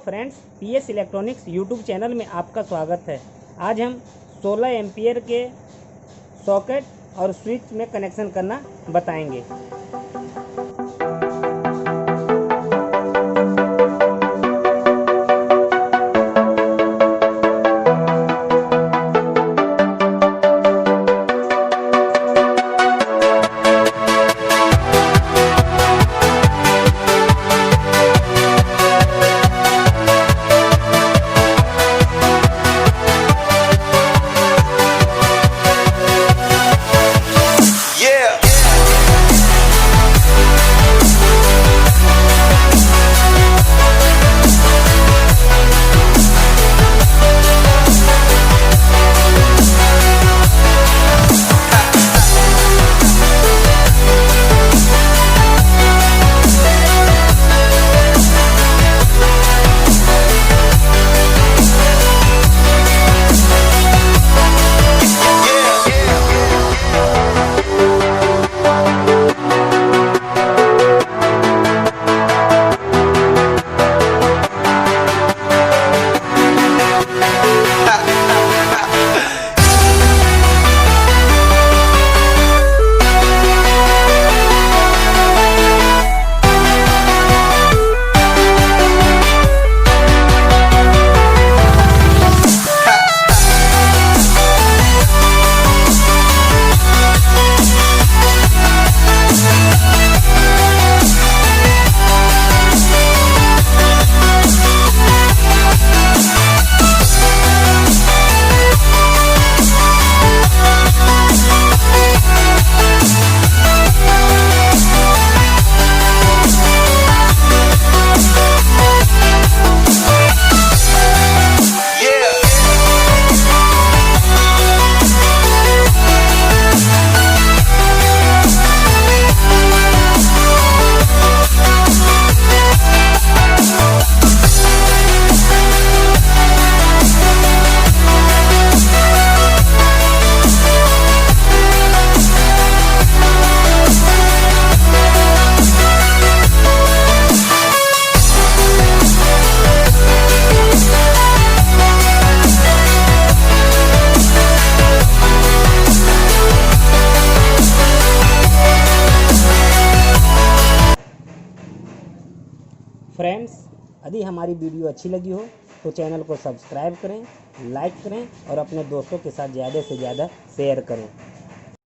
Friends, PS electronics YouTube channel में आपका स्वागत है। आज हम 16 एम्पियर के सॉकेट और स्विच में कनेक्शन करना बताएंगे। फ्रेंड्स, यदि हमारी वीडियो अच्छी लगी हो तो चैनल को सब्सक्राइब करें, लाइक करें और अपने दोस्तों के साथ ज़्यादा से ज़्यादा शेयर करें।